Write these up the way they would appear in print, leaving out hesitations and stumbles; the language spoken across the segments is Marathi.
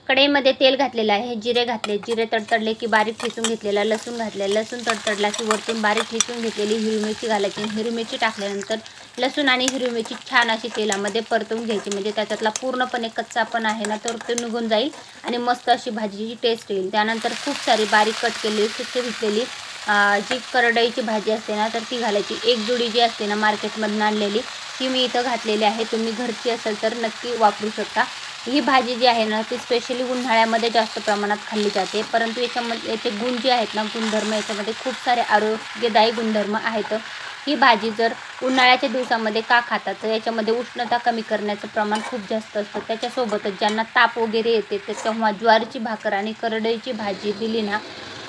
कढईमध्ये तेल घातलेलं आहे, जिरे घातले, जिरे तडतडले की बारीक ठेचून घेतलेला लसूण घातले, लसूण तडतडला की वरतून बारीक ठेचून घेतलेली हिरवी मिरची घालायची. हिरवी मिरची टाकल्यानंतर लसूण आणि हिरवी मिरची छान अशी तेलामध्ये परतवून घ्यायची, म्हणजे त्याच्यातला पूर्णपणे कच्चापण आहे ना तर ते निघून जाईल आणि मस्त अशी भाजीची टेस्ट येईल. त्यानंतर खूप सारी बारीक कट केलेली स्वच्छ धुतलेली जी करडईची भाजी असते ना तर ती घालायची. एक जुडी जी असते ना मार्केटमधून आणलेली ती मी इथं घातलेली आहे. तुम्ही घरची असेल तर नक्की वापरू शकता. ही भाजी जी आहे ना ती स्पेशली उन्हाळ्यामध्ये जास्त प्रमाणात खाल्ली जाते, परंतु याचे गुण जे आहेत ना गुणधर्म याच्यामध्ये खूप सारे आरोग्यदायी गुणधर्म आहेत. ही भाजी जर उन्हाळ्याच्या दिवसामध्ये का खातात तर याच्यामध्ये उष्णता कमी करण्याचं प्रमाण खूप जास्त असतं. त्याच्यासोबतच ज्यांना ताप वगैरे येते तर तेव्हा ज्वारीची भाकर आणि करडईची भाजी दिली ना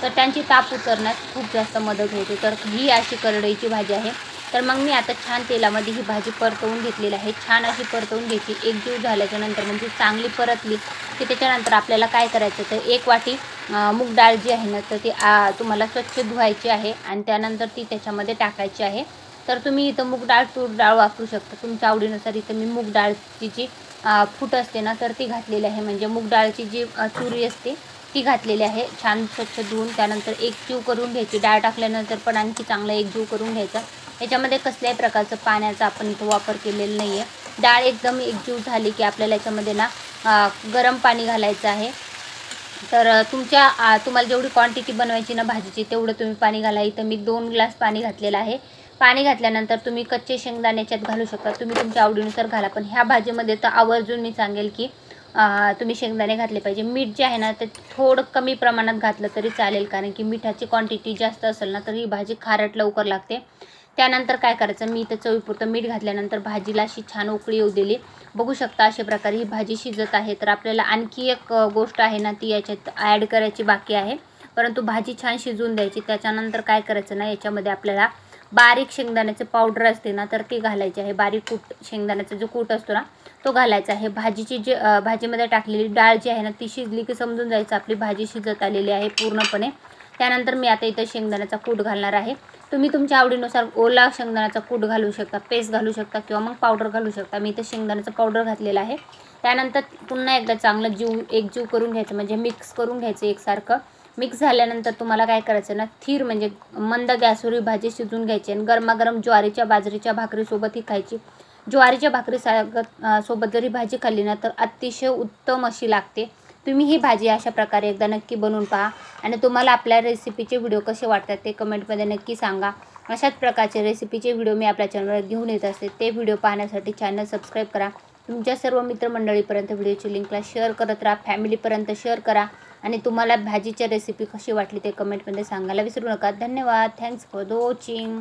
तर त्यांची ताप उतरण्यास खूप जास्त मदत होते. तर ही अशी करडईची भाजी आहे. तर मग मी आता छान तेलामध्ये ही भाजी परतवून घेतलेली आहे. छान अशी परतवून घ्यायची. एकजीव झाल्याच्यानंतर म्हणजे चांगली परतली की त्याच्यानंतर आपल्याला काय करायचं तर एक वाटी मूग डाळ जी आहे ना तर ती तुम्हाला स्वच्छ धुवायची आहे आणि त्यानंतर ती त्याच्यामध्ये टाकायची आहे. तर तुम्ही इथं मूग डाळ तूर डाळ वापरू शकता तुमच्या आवडीनुसार. इथं मी मूग डाळची जी फूट असते ना तर ती घातलेली आहे, म्हणजे मूग डाळची जी चुरी असते ती घातलेली आहे. छान स्वच्छ धुवून त्यानंतर एकजीव करून घ्यायची. डाळ टाकल्यानंतर पण आणखी चांगला एकजीव करून घ्यायचा. याच्यामध्ये कसल्याही प्रकारचं पाण्याचा आपण इथं वापर केलेला नाही आहे. डाळ एकदम एकजीव झाली की आपल्याला याच्यामध्ये ना गरम पाणी घालायचं आहे. तर तुम्हाला जेवढी क्वांटिटी बनवायची ना भाजीची तेवढं तुम्ही पाणी घाला. इथं मी 2 ग्लास पाणी घातलेलं आहे. पाणी घातल्यानंतर तुम्ही कच्चे शेंगदाणे याच्यात घालू शकता. तुम्ही तुमच्या आवडीनुसार घाला, पण ह्या भाजीमध्ये तर आवर्जून मी सांगेल की तुम्ही शेंगदाणे घातले पाहिजे. मीठ जे आहे ना ते थोडं कमी प्रमाणात घातलं तरी चालेल, कारण की मिठाची क्वांटिटी जास्त असेल ना तर ही भाजी खारट लवकर लागते. त्यानंतर काय करायचं, मी इथं चवीपुरतं मीठ घातल्यानंतर भाजीला अशी छान उकळी येऊ दिली. बघू शकता अशा प्रकारे ही भाजी शिजत आहे. तर आपल्याला आणखी एक गोष्ट आहे ना ती याच्यात ॲड करायची बाकी आहे, परंतु भाजी छान शिजवून द्यायची. त्याच्यानंतर काय करायचं ना याच्यामध्ये आपल्याला बारीक शेंगदाण्याचे पावडर असते ना तर ती घालायची आहे. बारीक कूट शेंगदाण्याचा जो कूट असतो ना तो घालायचा आहे. भाजीची जी भाजीमध्ये टाकलेली डाळ जी आहे ना ती शिजली की समजून जायचं आपली भाजी शिजत आलेली आहे पूर्णपणे. त्यानंतर मी आता इथं शेंगदाण्याचा कूट घालणार आहे. तुम्ही तुमच्या आवडीनुसार ओला शेंगदाण्याचा कूट घालू शकता, पेस्ट घालू शकता किंवा मग पावडर घालू शकता. मी इथं शेंगदाण्याचा पावडर घातलेला आहे. त्यानंतर पुन्हा एकदा चांगलं एकजीव करून घ्यायचं, म्हणजे मिक्स करून घ्यायचं एकसारखं. मिक्स झाल्यानंतर तुम्हाला काय करायचं ना थीर म्हणजे मंद गॅसवर ही भाजी शिजवून घ्यायची आणि गरमागरम ज्वारीच्या बाजरीच्या भाकरीसोबत ही खायची. ज्वारीच्या भाकरी सोबत जरी भाजी खाल्ली ना तर अतिशय उत्तम अशी लागते. तुम्ही ही भाजी अशा प्रकारे एकदा नक्की बनवून पहा आणि तुम्हाला आपल्या रेसिपीचे व्हिडिओ कसे वाटतात ते कमेंटमध्ये नक्की सांगा. अशाच प्रकारचे रेसिपीचे व्हिडिओ मी आपल्या चॅनलवर घेऊन येत असते. ते व्हिडिओ पाहण्यासाठी चॅनल सबस्क्राईब करा. तुमच्या सर्व मित्रमंडळीपर्यंत व्हिडिओची लिंकला शेअर करत राहा. फॅमिलीपर्यंत शेअर करा आणि तुम्हाला भाजीची रेसिपी कशी वाटली ते कमेंटमध्ये सांगायला विसरू नका. धन्यवाद. Thanks for the watching.